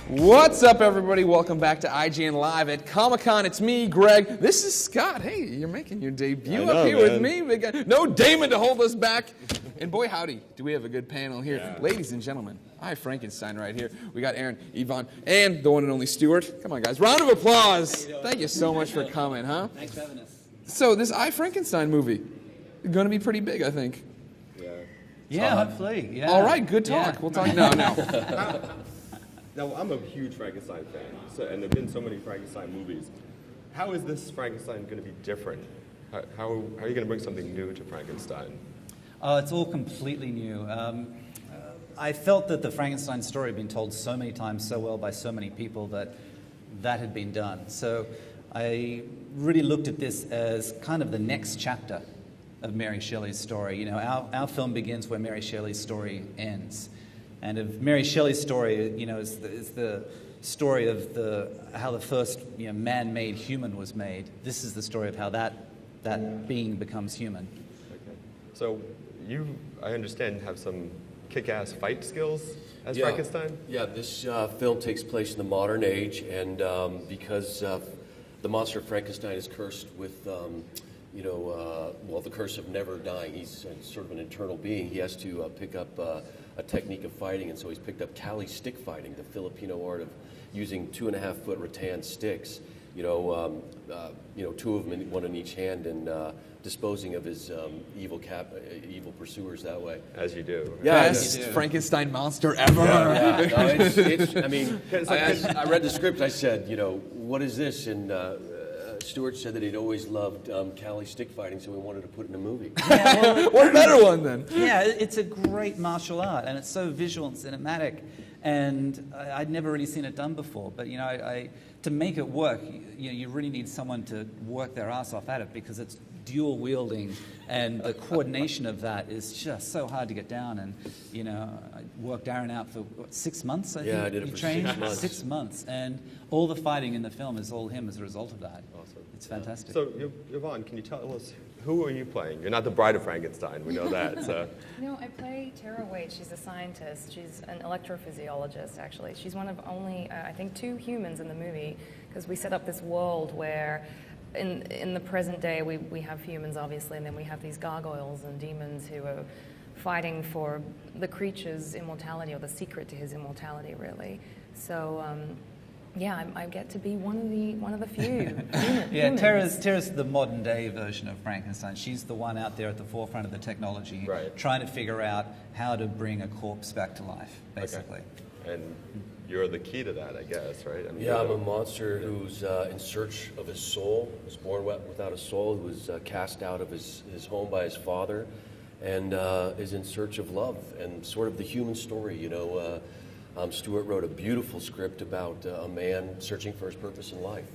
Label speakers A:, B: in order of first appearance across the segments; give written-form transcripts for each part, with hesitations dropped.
A: What's up, everybody? Welcome back to IGN Live at Comic-Con. It's me, Greg. This is Scott. Hey, you're making your debut up here with me. Big guy. No Damon to hold us back. And boy, howdy, do we have a good panel here. Yeah. Ladies and gentlemen, I have Frankenstein right here. We got Aaron, Yvonne, and the one and only Stuart. Come on, guys. Round of applause. Thank you so much for coming, huh?
B: Thanks for having us.
A: So this I, Frankenstein movie, going to be pretty big, I think.
B: Yeah, hopefully. Yeah.
A: All right, good talk.
B: Yeah.
A: We'll talk. No.
C: Now, I'm a huge Frankenstein fan, and there have been so many Frankenstein movies. How is this Frankenstein going to be different? How are you going to bring something new to Frankenstein?
B: Oh, it's all completely new. I felt that the Frankenstein story had been told so many times so well by so many people that had been done. So I really looked at this as kind of the next chapter of Mary Shelley's story. You know, our film begins where Mary Shelley's story ends. And if Mary Shelley's story, you know, is the story of how the first man-made human was made. This is the story of how that being becomes human.
C: Okay. So you, I understand, have some kick-ass fight skills as Frankenstein?
D: Yeah, this film takes place in the modern age, and because the monster Frankenstein is cursed with, the curse of never dying. He's sort of an eternal being. He has to pick up a technique of fighting, and so he's picked up Cali stick fighting, the Filipino art of using 2.5-foot rattan sticks. Two of them, one in each hand, and disposing of his evil pursuers that way.
C: As you do.
A: Yeah, best Frankenstein monster ever.
D: Yeah. No, I mean, I read the script. I said, what is this? And Stuart said that he'd always loved Cali stick fighting, so we wanted to put it in a movie.
B: Yeah, well,
A: what better one then?
B: Yeah, it's a great martial art, and it's so visual and cinematic, and I'd never really seen it done before. But to make it work, you really need someone to work their ass off at it, because it's dual wielding, and the coordination of that is just so hard to get down. And I worked Aaron out for 6 months. I think
D: I did it for
B: trained
D: 6 months.
B: 6 months, and all the fighting in the film is all him as a result of that.
C: Awesome.
B: It's fantastic.
C: So, Yvonne, can you tell us, who are you playing? You're not the bride of Frankenstein, we know that. So.
E: No, I play Tara Waite. She's a scientist. She's an electrophysiologist, actually. She's one of only, I think, 2 humans in the movie, because we set up this world where in the present day we have humans, obviously, and then we have these gargoyles and demons who are fighting for the creature's immortality, or the secret to his immortality, really. So, I get to be one of the few humans.
B: Tara's the modern day version of Frankenstein. She's the one out there at the forefront of the technology,
C: right,
B: trying to figure out how to bring a corpse back to life, basically.
C: Okay. And you're the key to that, I guess, right? I mean,
D: I'm a monster who's in search of his soul. He was born without a soul, who was cast out of his home by his father, and is in search of love and sort of the human story. Stuart wrote a beautiful script about a man searching for his purpose in life.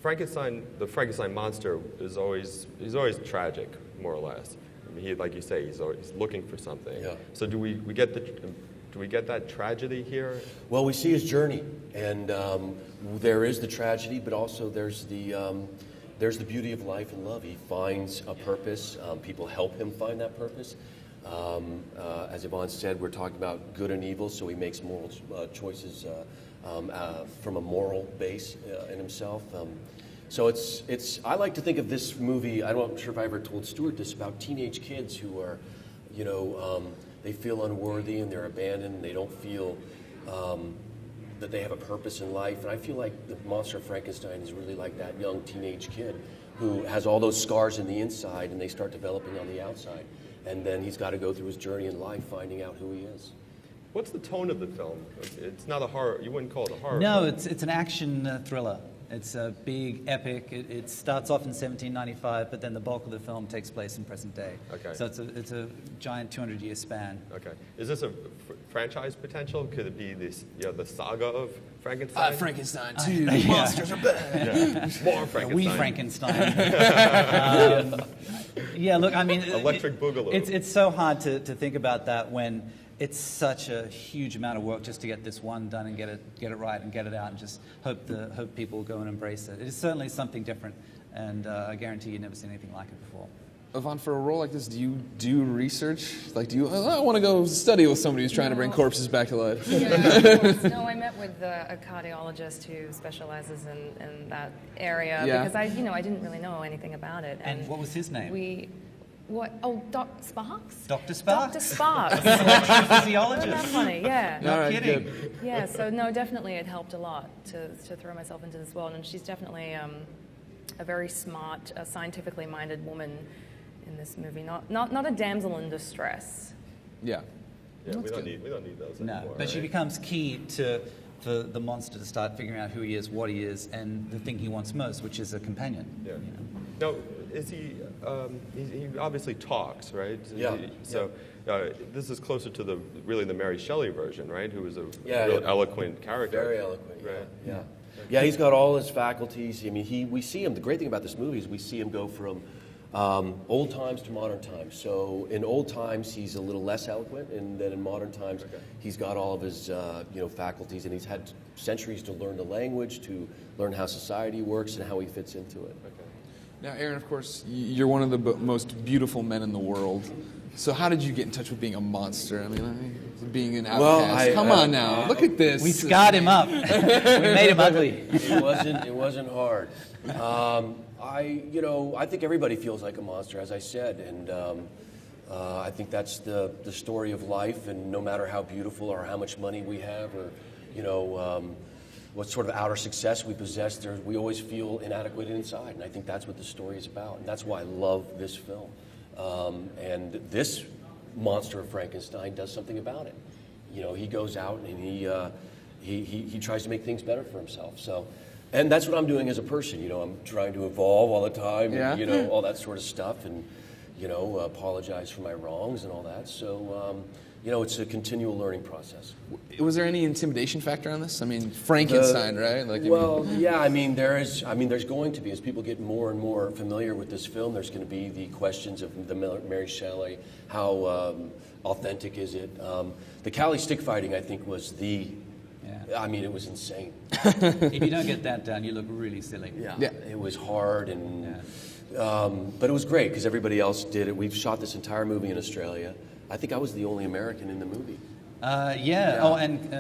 C: Frankenstein, the Frankenstein monster, he's always tragic, more or less. I mean, like you say, he's always looking for something.
D: Yeah.
C: So do we get that tragedy here?
D: Well, we see his journey, and there is the tragedy, but also there's the beauty of life and love. He finds a purpose. People help him find that purpose. As Yvonne said, we're talking about good and evil, so he makes moral choices from a moral base in himself. So it's. I like to think of this movie. I'm not sure if I ever told Stuart this, about teenage kids who are, they feel unworthy and they're abandoned. And they don't feel that they have a purpose in life. And I feel like the monster of Frankenstein is really like that young teenage kid who has all those scars in the inside, and they start developing on the outside. And then he's got to go through his journey in life, finding out who he is.
C: What's the tone of the film? It's not a horror. You wouldn't call it a horror.
B: No, it's an action thriller. It's a big epic. It starts off in 1795, but then the bulk of the film takes place in present day.
C: Okay.
B: So it's a giant 200-year span.
C: Okay. Is this a franchise potential? Could it be this, the saga of Frankenstein?
A: Frankenstein 2. The monsters are back.
C: More Frankenstein.
B: We Frankenstein. Look, I mean,
C: Electric Boogaloo.
B: It's so hard to think about that when it's such a huge amount of work just to get this one done and get it right and get it out, and just hope people go and embrace it. It is certainly something different, and I guarantee you've never seen anything like it before.
A: Yvonne, for a role like this, do you do research? Like, do you? I want to go study with somebody who's trying to bring corpses back to life.
E: Yeah, of course. No, I met with a cardiologist who specializes in that area because I didn't really know anything about it.
B: And what was his name?
E: Doc Sparks?
B: Dr. Sparks?
E: Dr. Sparks.
B: Electrophysiologist.
E: Isn't that funny? Yeah.
B: No kidding.
A: Good.
E: Yeah, so no, definitely it helped a lot to throw myself into this world. And she's definitely a very smart, scientifically minded woman in this movie. Not a damsel in distress.
A: Yeah.
C: Yeah, we don't need those anymore.
B: No, but she becomes key for the monster to start figuring out who he is, what he is, and the thing he wants most, which is a companion.
C: Yeah. Now, is he obviously talks, right?
D: Yeah.
C: So this is closer to the Mary Shelley version, right? Who was a
D: real
C: eloquent character.
D: Very eloquent.
C: Right.
D: Yeah. Yeah, he's got all his faculties. I mean, we see him. The great thing about this movie is we see him go from old times to modern times. So in old times, he's a little less eloquent, and then in modern times, he's got all of his faculties, and he's had centuries to learn the language, to learn how society works, and how he fits into it.
C: Okay.
A: Now, Aaron, of course, you're one of the most beautiful men in the world. So how did you get in touch with being a monster? I mean, being an outcast. Come on now, look at this.
B: We scarred him up. We made him ugly.
D: It wasn't hard. I think everybody feels like a monster, as I said, and I think that's the story of life. And no matter how beautiful or how much money we have, or what sort of outer success we possess, we always feel inadequate inside. And I think that's what the story is about, and that's why I love this film. And this monster of Frankenstein does something about it. He goes out and he tries to make things better for himself. So. And that's what I'm doing as a person. I'm trying to evolve all the time, and, all that sort of stuff, and, apologize for my wrongs and all that. So, it's a continual learning process.
A: Was there any intimidation factor on this? I mean, Frankenstein, right?
D: There's going to be. As people get more and more familiar with this film, there's going to be the questions of the Mary Shelley, how authentic is it? The Cali stick fighting, I think, was it was insane.
B: If you don't get that down, you look really silly.
D: Yeah. It was hard, but it was great because everybody else did it. We've shot this entire movie in Australia. I think I was the only American in the movie.
B: Oh, and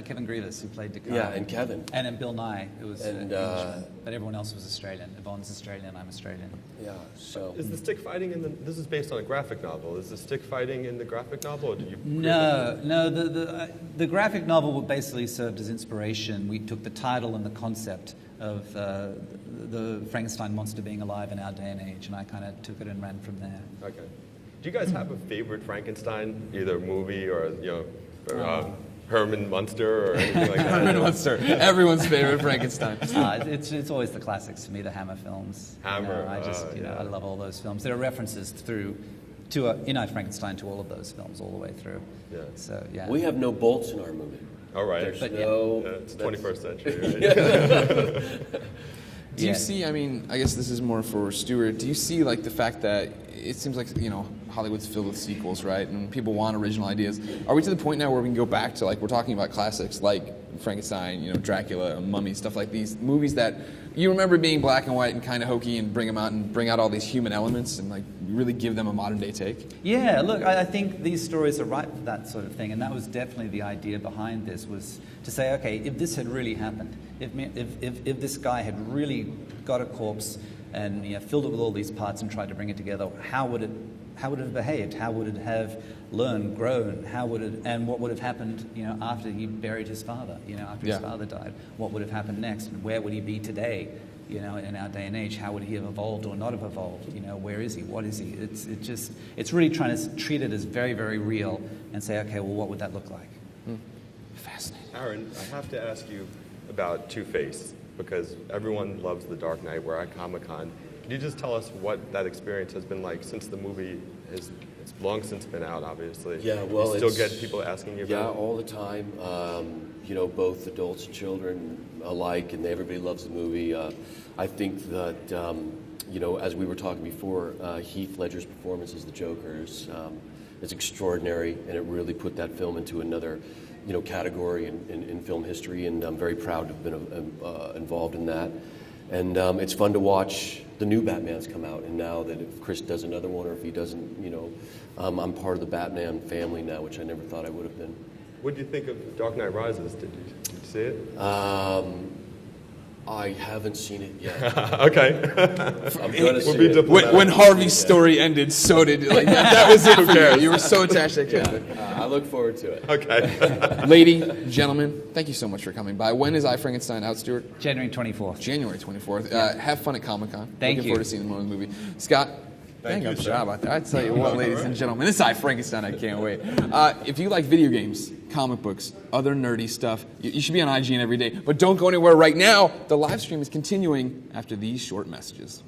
B: Kevin Grievous, who played Descartes.
D: Yeah, and Kevin.
B: And then Bill Nye, who was Englishman. But everyone else was Australian. Yvonne's Australian, I'm Australian.
D: Yeah, so...
C: Is the stick fighting this is based on a graphic novel. Is the stick fighting in the graphic novel, or did you...
B: No, the graphic novel basically served as inspiration. We took the title and the concept of the Frankenstein monster being alive in our day and age, and I kind of took it and ran from there.
C: Okay. Do you guys have a favorite Frankenstein, either movie or, Herman Munster or anything like that?
A: Herman Munster, everyone's favorite Frankenstein.
B: It's always the classics to me, the Hammer films.
C: Hammer.
B: I love all those films. There are references to Frankenstein to all of those films all the way through.
C: Yeah.
B: So yeah.
D: We have no bolts in our movie.
C: All right.
D: There's
C: it's 21st century. Right?
A: Do you see, I guess this is more for Stuart, do you see the fact that it seems like, Hollywood's filled with sequels, right? And people want original ideas. Are we to the point now where we can go back to, we're talking about classics like Frankenstein, Dracula, Mummy, stuff like these movies that you remember being black and white and kind of hokey, and bring them out and bring out all these human elements and really give them a modern day take?
B: Yeah, look, I think these stories are ripe for that sort of thing, and that was definitely the idea behind this, was to say, okay, if this had really happened, if this guy had really got a corpse and filled it with all these parts and tried to bring it together, how would it have behaved? How would it have learned, grown? And what would have happened, after he buried his father? After his father died, what would have happened next? And where would he be today? In our day and age, how would he have evolved or not have evolved? Where is he? What is he? It's really trying to treat it as very, very real and say, okay, well, what would that look like?
A: Fascinating.
C: Aaron, I have to ask you about Two-Face, because everyone loves The Dark Knight. We're at Comic-Con. Can you just tell us what that experience has been like since the movie it's long since been out, obviously?
D: Yeah, well,
C: you still get people asking you about it?
D: Yeah, all the time. Both adults and children alike, and everybody loves the movie. I think that, as we were talking before, Heath Ledger's performance as the Joker is extraordinary, and it really put that film into another category in film history, and I'm very proud to have been involved in that. And it's fun to watch the new Batman's come out, and now that if Chris does another one, or if he doesn't, you know, I'm part of the Batman family now, which I never thought I would have been.
C: What did you think of Dark Knight Rises? Did you see it?
D: I haven't seen it yet.
C: Okay.
D: I'm gonna see
C: be
D: it.
C: diplomatic.
A: When Harvey's story ended, so did like that was it for you. You were so attached to that character.
D: I look forward to it.
C: Okay.
A: Lady, gentlemen, thank you so much for coming by. When is I, Frankenstein out, Stuart?
B: January 24th.
A: January 24th. Have fun at Comic-Con.
B: Thank
A: Looking
B: you.
A: forward to seeing the movie. Scott,
C: Thank you,
A: up
C: sir.
A: job out there. I tell you what, ladies and gentlemen, this is I, Frankenstein. I can't wait. If you like video games, comic books, other nerdy stuff, you should be on IGN every day. But don't go anywhere right now. The live stream is continuing after these short messages.